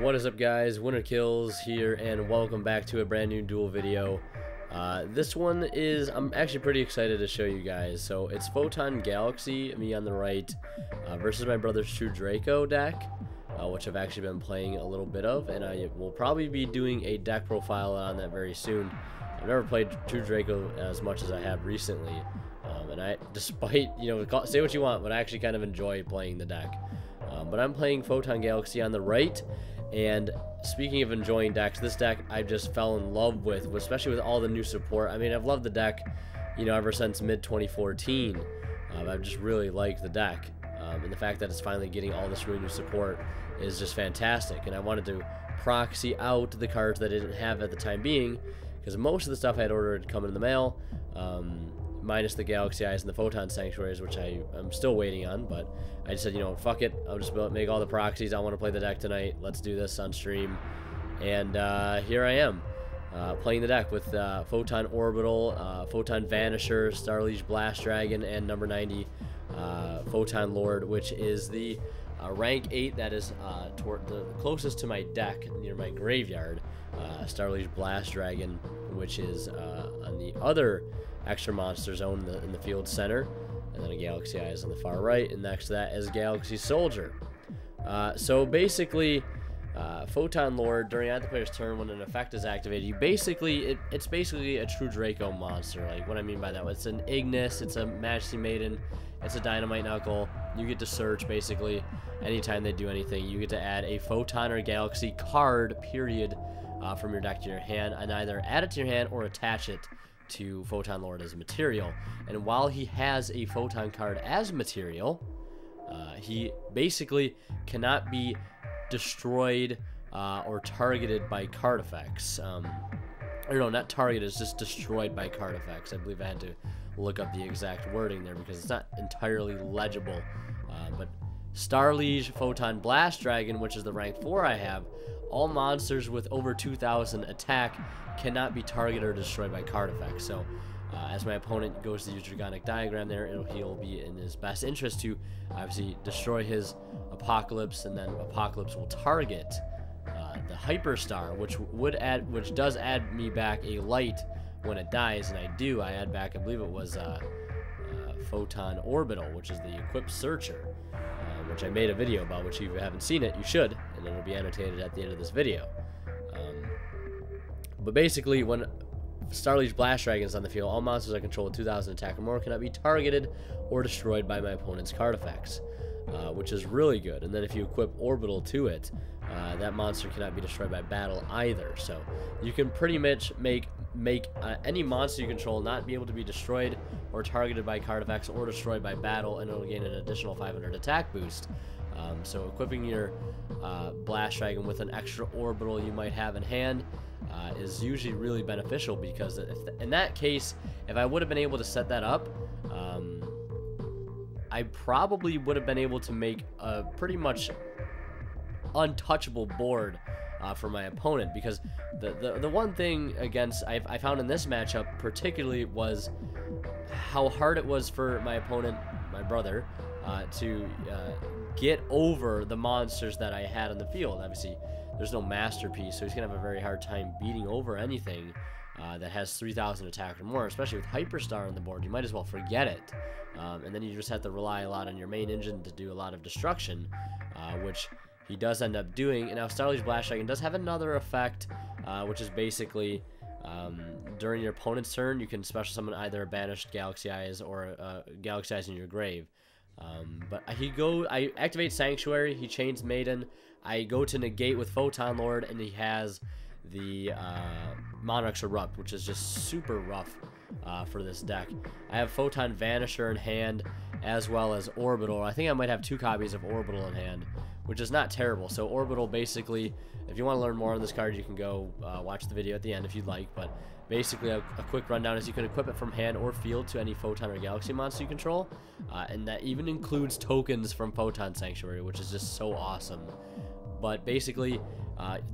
What is up, guys? Winner Kills here, and welcome back to a brand new duel video. This one is, I'm actually pretty excited to show you guys. So it's Photon Galaxy, me on the right, versus my brother's True Draco deck, which I've actually been playing a little bit of, and I will probably be doing a deck profile on that very soon. I've never played True Draco as much as I have recently, and I, despite, say what you want, but I actually kind of enjoy playing the deck. But I'm playing Photon Galaxy on the right, and speaking of enjoying decks, this deck I just fell in love with, especially with all the new support. I mean, I've loved the deck, ever since mid-2014. I've just really liked the deck, and the fact that it's finally getting all this really new support is just fantastic. And I wanted to proxy out the cards that I didn't have at the time being, because most of the stuff I had ordered coming in the mail, minus the Galaxy Eyes and the Photon Sanctuaries, which I'm still waiting on, but I just said, fuck it, I'll just make all the proxies. I want to play the deck tonight. Let's do this on stream. And here I am, playing the deck with Photon Orbital, Photon Vanisher, Starliege Blast Dragon, and number 90, Photon Lord, which is the rank 8 that is toward the closest to my deck near my graveyard. Starliege Blast Dragon, which is on the other extra monster zone in the field center, and then a Galaxy Eyes on the far right, and next to that is Galaxy Soldier. So basically, Photon Lord, during the player's turn, when an effect is activated, it's basically a True Draco monster. Like, what I mean by that, it's an Ignis, it's a Majesty Maiden, it's a Dynamite Knuckle. You get to search, basically, anytime they do anything. You get to add a Photon or Galaxy card, period, from your deck to your hand, and either add it to your hand or attach it to Photon Lord as material. And while he has a Photon card as material, he basically cannot be destroyed or targeted by card effects. Or no, not targeted, it's just destroyed by card effects. I believe I had to look up the exact wording there because it's not entirely legible. But Starliege Photon Blast Dragon, which is the rank 4 I have, all monsters with over 2,000 attack cannot be targeted or destroyed by card effects. So as my opponent goes to use Dragonic Diagram there, he'll be in his best interest to obviously destroy his Apocalypse, and then Apocalypse will target the Hyperstar, which does add me back a light when it dies, and I add back, I believe it was Photon Orbital, which is the Equipped Searcher, which I made a video about, which if you haven't seen it, you should, and it'll be annotated at the end of this video. But basically, when Starliege Blast Dragon is on the field, all monsters I control with 2,000 attack or more cannot be targeted or destroyed by my opponent's card effects, which is really good. And then if you equip Orbital to it, that monster cannot be destroyed by battle either. So you can pretty much make any monster you control not be able to be destroyed or targeted by card effects or destroyed by battle, and it'll gain an additional 500 attack boost. So equipping your Blast Dragon with an extra Orbital you might have in hand is usually really beneficial, because in that case, if I would have been able to set that up, I probably would have been able to make a pretty much untouchable board for my opponent, because the one thing I found in this matchup particularly was how hard it was for my opponent, my brother, to get over the monsters that I had on the field. Obviously, there's no masterpiece, so he's gonna have a very hard time beating over anything that has 3,000 attack or more, especially with Hyperstar on the board. You might as well forget it, and then you just have to rely a lot on your main engine to do a lot of destruction, which he does end up doing. And now Starliege Blast Dragon does have another effect, which is basically during your opponent's turn, you can special summon either a banished Galaxy Eyes or Galaxy Eyes in your grave. But I activate Sanctuary, he chains Maiden, I go to negate with Photon Lord, and he has the Monarch's Erupt, which is just super rough for this deck. I have Photon Vanisher in hand, as well as Orbital. I think I might have 2 copies of Orbital in hand, which is not terrible. So Orbital, basically, if you want to learn more on this card, you can go watch the video at the end if you'd like. But basically, a quick rundown is you can equip it from hand or field to any Photon or Galaxy monster you control, and that even includes tokens from Photon Sanctuary, which is just so awesome. But basically,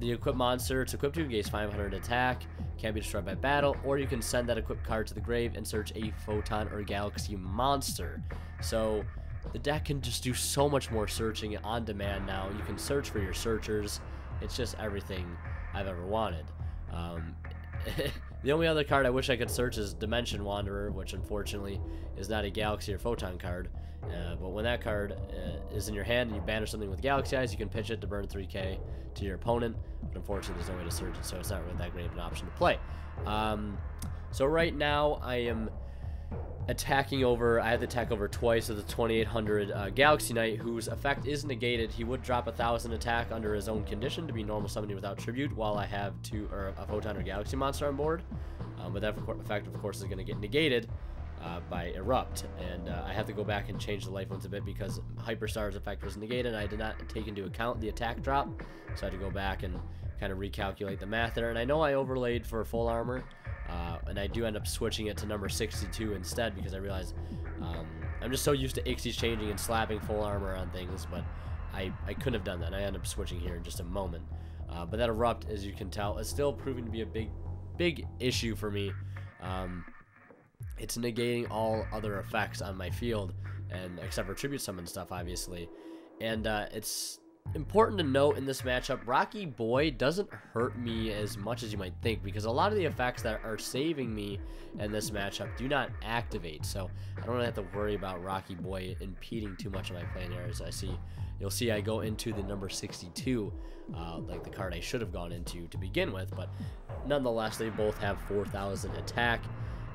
the equipped monster, it's equipped to gains 500 attack, can't be destroyed by battle, or you can send that equipped card to the grave and search a Photon or Galaxy monster. So the deck can just do so much more searching on demand now. You can search for your searchers, It's just everything I've ever wanted. The only other card I wish I could search is Dimension Wanderer, which unfortunately is not a Galaxy or Photon card. But when that card is in your hand and you banish something with Galaxy Eyes, you can pitch it to burn 3k to your opponent. But unfortunately, there's no way to search it, so it's not really that great of an option to play. So right now, I am attacking over. I had to attack over twice with the 2800 Galaxy Knight, whose effect is negated. He would drop 1000 attack under his own condition to be normal summoning without tribute, while I have a Photon or Galaxy monster on board. But that effect, of course, is going to get negated by Erupt, and I have to go back and change the life ones a bit because Hyperstar's effect was negated, and I did not take into account the attack drop, so I had to go back and kind of recalculate the math there. And I know I overlaid for full armor, and I do end up switching it to number 62 instead because I realized I'm just so used to Ixies changing and slapping full armor on things, but I couldn't have done that, and I end up switching here in just a moment. But that Erupt, as you can tell, is still proving to be a big issue for me. It's negating all other effects on my field, and except for tribute summon stuff, obviously. And it's important to note in this matchup, Rocky Boy doesn't hurt me as much as you might think, because a lot of the effects that are saving me in this matchup do not activate, so I don't really have to worry about Rocky Boy impeding too much of my playing areas. You'll see I go into the number 62, like the card I should have gone into to begin with, but nonetheless, they both have 4000 attack,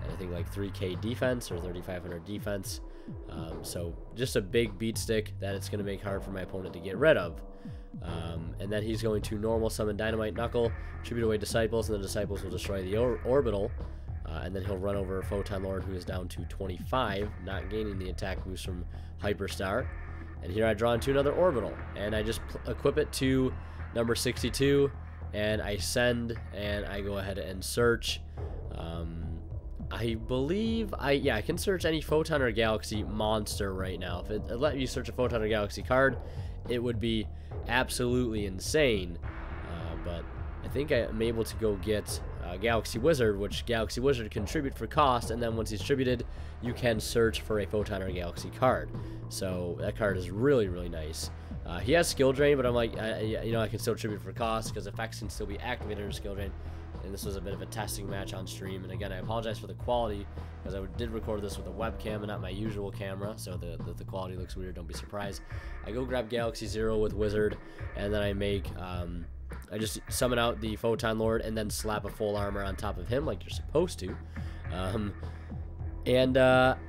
and I think like 3k defense or 3500 defense. So just a big beat stick that it's going to make hard for my opponent to get rid of. And then he's going to normal summon Dynamite Knuckle, tribute away Disciples, and the Disciples will destroy the Orbital. And then he'll run over Photon Lord, who is down to 25, not gaining the attack boost from Hyperstar. And here I draw into another Orbital, and I just equip it to number 62, and I send, and I go ahead and search. I believe I can search any Photon or Galaxy monster right now. If it let you search a Photon or Galaxy card, it would be absolutely insane. But I think I'm able to go get Galaxy Wizard, which Galaxy Wizard can tribute for cost, and then once he's tributed, you can search for a Photon or Galaxy card. So that card is really, really nice. He has Skill Drain, but I'm like, I can still tribute for cost because effects can still be activated under Skill Drain. And this was a bit of a testing match on stream, and again, I apologize for the quality because I did record this with a webcam and not my usual camera, so the quality looks weird. Don't be surprised. I go grab Galaxy Zero with Wizard, and then I make I just summon out the Photon Lord and then slap a full armor on top of him like you're supposed to.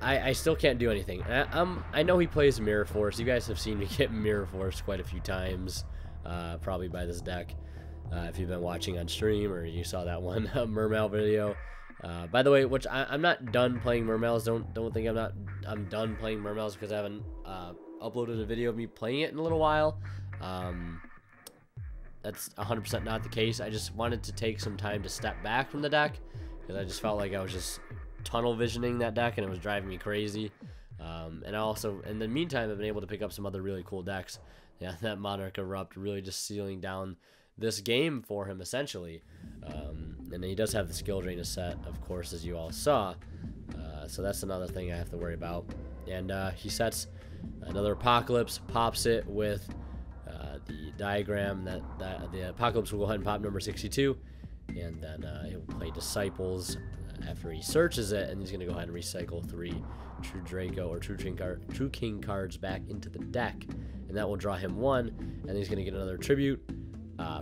I still can't do anything. I know he plays Mirror Force. You guys have seen me get Mirror Force quite a few times, probably by this deck. If you've been watching on stream or you saw that one Mermail video. By the way, which I'm not done playing Mermails. Don't think I'm done playing Mermails because I haven't uploaded a video of me playing it in a little while. That's 100% not the case. I just wanted to take some time to step back from the deck because I just felt like I was just tunnel visioning that deck and it was driving me crazy. And I also, in the meantime, I've been able to pick up some other really cool decks. Yeah, that Monarch Erupt really just sealing down this game for him, essentially. And he does have the Skill Drain set, of course, as you all saw. So that's another thing I have to worry about. And he sets another Apocalypse, pops it with the diagram that the Apocalypse will go ahead and pop number 62. And then he'll play Disciples after he searches it, and he's going to go ahead and recycle 3 True Draco or True King cards back into the deck. And that will draw him 1, and he's going to get another Tribute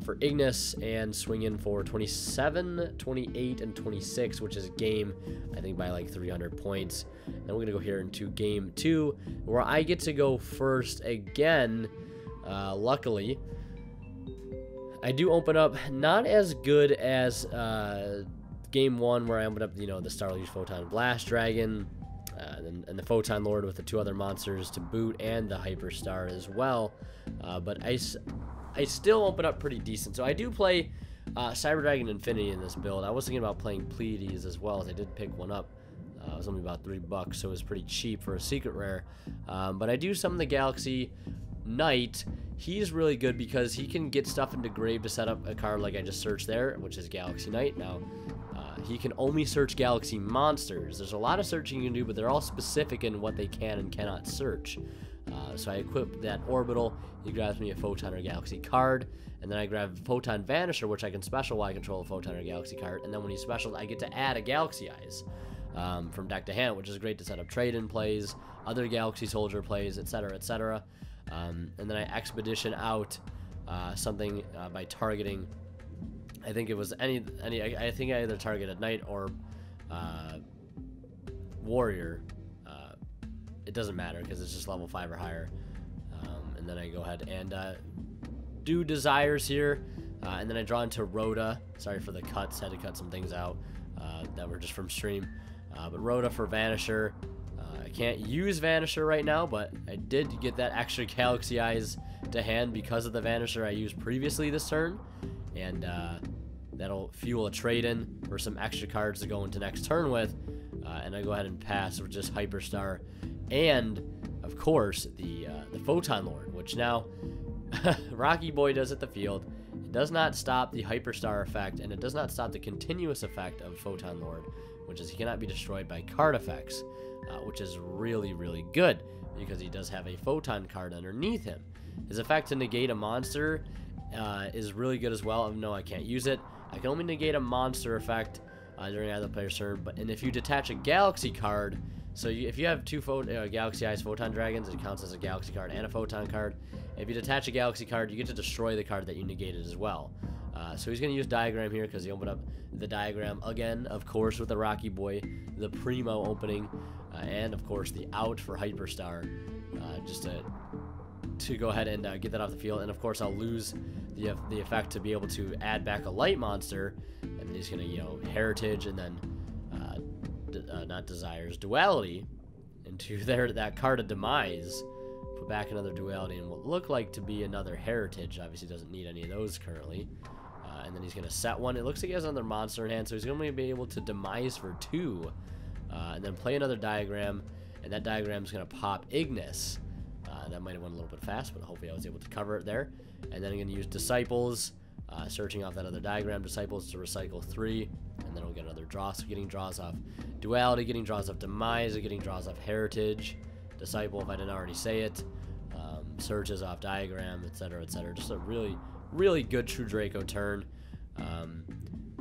for Ignis and swing in for 27, 28, and 26, which is game, I think, by like 300 points. Then we're going to go here into game 2, where I get to go first again. Luckily, I do open up not as good as game 1, where I opened up, the Starluge Photon Blast Dragon, and the Photon Lord with the 2 other monsters to boot, and the Hyperstar as well. But I still open up pretty decent. So I do play Cyber Dragon Infinity in this build. I was thinking about playing Pleiades as well, as I did pick one up. It was only about $3, so it was pretty cheap for a secret rare. But I do summon the Galaxy Knight. He's really good because he can get stuff into grave to set up a card like I just searched there, which is Galaxy Knight. Now, he can only search Galaxy monsters. There's a lot of searching you can do, but they're all specific in what they can and cannot search. So I equip that orbital. He grabs me a Photon or Galaxy card, and then I grab Photon Vanisher, which I can special while I control a Photon or Galaxy card. And then when he's special, I get to add a Galaxy Eyes from deck to hand, which is great to set up trade-in plays, other Galaxy Soldier plays, etc., etc. And then I expedition out something by targeting. I think it was I think I either targeted Knight or Warrior. It doesn't matter because it's just level 5 or higher. And then I go ahead and do Desires here. And then I draw into Rhoda. Sorry for the cuts. Had to cut some things out that were just from stream. But Rhoda for Vanisher. I can't use Vanisher right now, but I did get that extra Galaxy Eyes to hand because of the Vanisher I used previously this turn. And that'll fuel a trade-in for some extra cards to go into next turn with. And I go ahead and pass with just Hyperstar. And, of course, the Photon Lord, which now Rocky Boy does at the field. It does not stop the Hyperstar effect, and it does not stop the continuous effect of Photon Lord, which is he cannot be destroyed by card effects, which is really, really good, because he does have a Photon card underneath him. His effect to negate a monster is really good as well. No, I can't use it. I can only negate a monster effect during either player's turn, and if you detach a Galaxy card, so if you have two Galaxy Eyes Photon Dragons, it counts as a Galaxy card and a Photon card. If you detach a Galaxy card, you get to destroy the card that you negated as well. So he's going to use Diagram here because he opened up the Diagram again, of course, with the Rocky Boy, the Primo opening, and of course the out for Hyperstar, just to go ahead and get that off the field. And of course I'll lose the effect to be able to add back a light monster, and then he's going to, Heritage, and then not Desires, Duality into that card of Demise, put back another Duality and what look like to be another Heritage. Obviously doesn't need any of those currently. And then he's going to set one. It looks like he has another monster in hand, so he's going to be able to Demise for 2, and then play another Diagram, and that Diagram is going to pop Ignis. That might have went a little bit fast, but hopefully I was able to cover it there. And then I'm going to use Disciples, searching off that other Diagram, Disciples to recycle 3, and then we'll get another draw. So getting draws off Duality, getting draws off Demise, getting draws off Heritage, Disciple if I didn't already say it, searches off Diagram, etc., etc. Just a really, really good True Draco turn.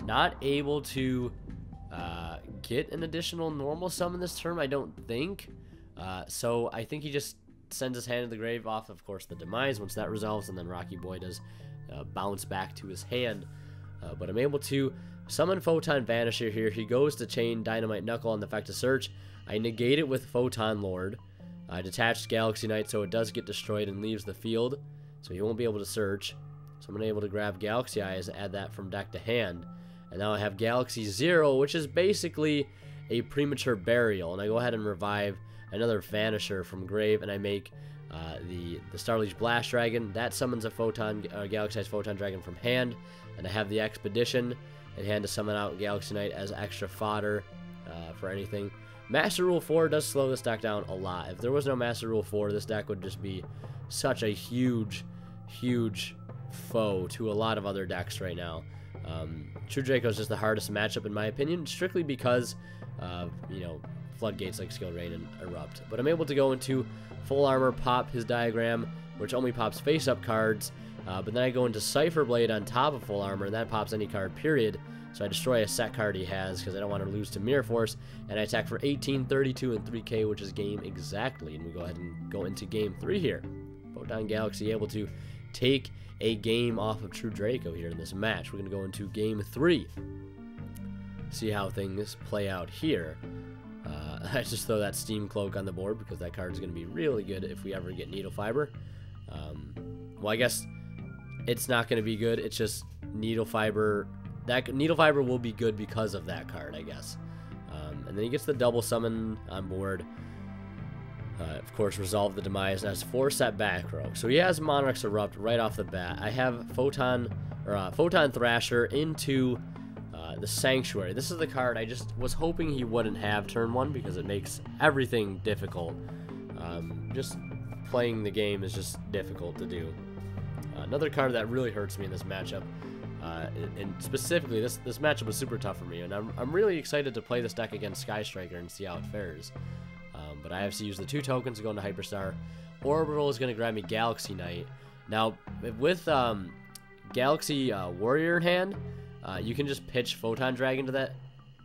Not able to get an additional normal summon this turn, I don't think. So I think he just sends his hand to the grave off, of course, the Demise once that resolves, and then Rocky Boy does bounce back to his hand. But I'm able to summon Photon Vanisher here. He goes to chain Dynamite Knuckle on the effect of search. I negate it with Photon Lord. I detached Galaxy Knight, so it does get destroyed and leaves the field, so he won't be able to search. So I'm able to grab Galaxy Eyes, add that from deck to hand. And now I have Galaxy Zero, which is basically a premature burial. And I go ahead and revive another Vanisher from grave, and I make the Starleech Blast Dragon. That summons a Galaxy Eyes Photon Dragon from hand. And I have the Expedition in hand to summon out Galaxy Knight as extra fodder for anything. Master Rule 4 does slow this deck down a lot. If there was no Master Rule 4, this deck would just be such a huge, huge foe to a lot of other decks right now. True Draco is just the hardest matchup in my opinion, strictly because of, floodgates like Skill Rain and Erupt. But I'm able to go into full armor, pop his Diagram, which only pops face-up cards, but then I go into Cipher Blade on top of full armor, and that pops any card, period. So I destroy a set card he has because I don't want to lose to Mirror Force, and I attack for 18, 32, and 3k, which is game exactly. And we go ahead and go into game 3 here. Photon Galaxy able to take a game off of True Draco here in this match. We're going to go into game 3. See how things play out here. I just throw that Steam Cloak on the board because that card is going to be really good if we ever get Needle Fiber. Well, I guess it's not going to be good. It's just Needle Fiber. That Needle Fiber will be good because of that card, I guess. And then he gets the double summon on board. Of course, resolve the Demise, and has 4 set back row. So he has Monarch's Erupt right off the bat. I have Photon Thrasher into the Sanctuary. This is the card I just was hoping he wouldn't have turn 1 because it makes everything difficult. Just playing the game is just difficult to do. Another card that really hurts me in this matchup. And specifically, this matchup was super tough for me, and I'm really excited to play this deck against Sky Striker and see how it fares. But I have to use the 2 tokens to go into Hyperstar. Orbital is going to grab me Galaxy Knight. Now, with Galaxy Warrior in hand, you can just pitch Photon Dragon to that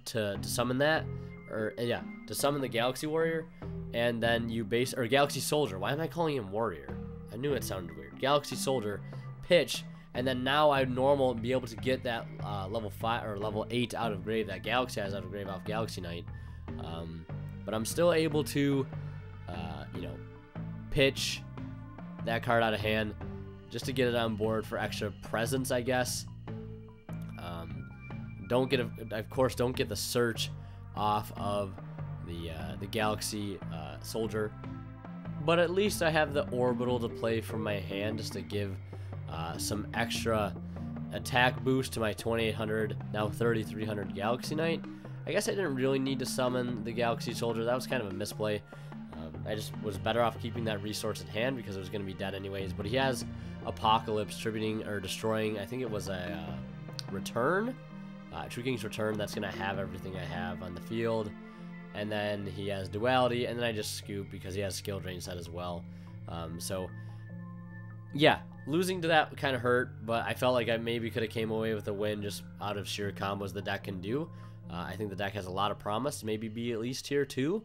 to summon that, or yeah, to summon the Galaxy Warrior, and then you base, or Galaxy Soldier. Why am I calling him Warrior? I knew it sounded weird. Galaxy Soldier, pitch, and then now I'd normal be able to get that level 5 or level 8 out of grave that Galaxy has out of grave off Galaxy Knight. But I'm still able to, you know, pitch that card out of hand just to get it on board for extra presence, I guess. Don't get of course, don't get the search off of the Galaxy Soldier, but at least I have the Orbital to play from my hand just to give some extra attack boost to my 2800, now 3300 Galaxy Knight. I guess I didn't really need to summon the Galaxy Soldier. That was kind of a misplay. I just was better off keeping that resource in hand because it was going to be dead anyways. But he has Apocalypse, tributing or destroying. I think it was a return, True King's Return. That's going to have everything I have on the field. And then he has Duality, and then I just scoop because he has Skill Drain set as well. So yeah, losing to that kind of hurt, but I felt like I maybe could have came away with a win just out of sheer combos the deck can do. I think the deck has a lot of promise to maybe be at least tier 2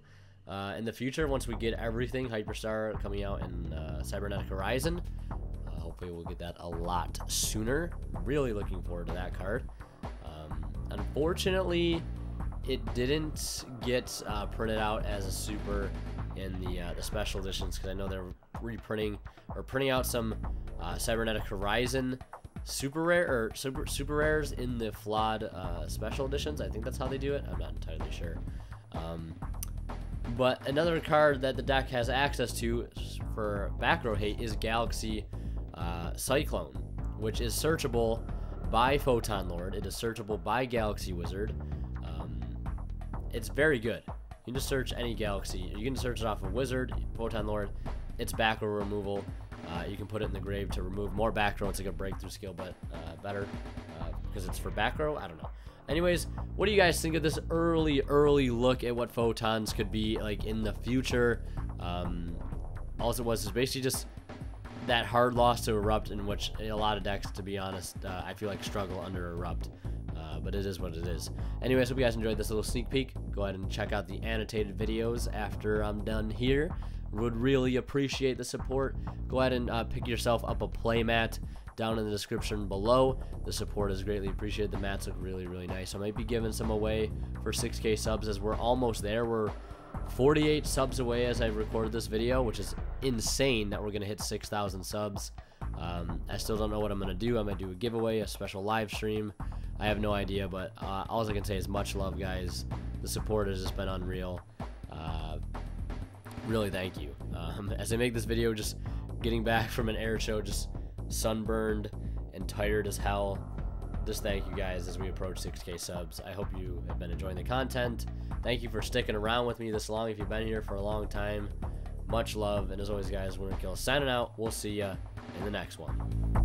in the future once we get everything Hyperstar coming out in Cybernetic Horizon. Hopefully we'll get that a lot sooner. Really looking forward to that card. Unfortunately, it didn't get printed out as a super in the special editions because I know they're reprinting or printing out some Cybernetic Horizon super rare or super rares in the flawed special editions. I think that's how they do it. I'm not entirely sure. But another card that the deck has access to for back row hate is Galaxy Cyclone, which is searchable by Photon Lord. It is searchable by Galaxy Wizard. It's very good. You can just search any galaxy. You can search it off of Wizard, Photon Lord. It's back row removal. You can put it in the grave to remove more back row. It's like a breakthrough skill, but better because it's for back row. I don't know. Anyways, what do you guys think of this early look at what Photons could be like in the future? All it was is basically just that hard loss to Erupt, in which a lot of decks, to be honest, I feel like struggle under Erupt. But it is what it is. Anyways, hope you guys enjoyed this little sneak peek. Go ahead and check out the annotated videos after I'm done here. Would really appreciate the support. Go ahead and pick yourself up a play mat down in the description below. The support is greatly appreciated. The mats look really nice. I might be giving some away for 6K subs as we're almost there. We're 48 subs away as I recorded this video, which is insane that we're going to hit 6,000 subs. I still don't know what I'm going to do. I'm going to do a giveaway, a special live stream. I have no idea, but all I can say is much love, guys. The support has just been unreal. Really, thank you. As I make this video, just getting back from an air show, just sunburned and tired as hell. Just thank you guys as we approach 6K subs. I hope you have been enjoying the content. Thank you for sticking around with me this long if you've been here for a long time. Much love, and as always, guys, we're gonna kill signing out. We'll see ya in the next one.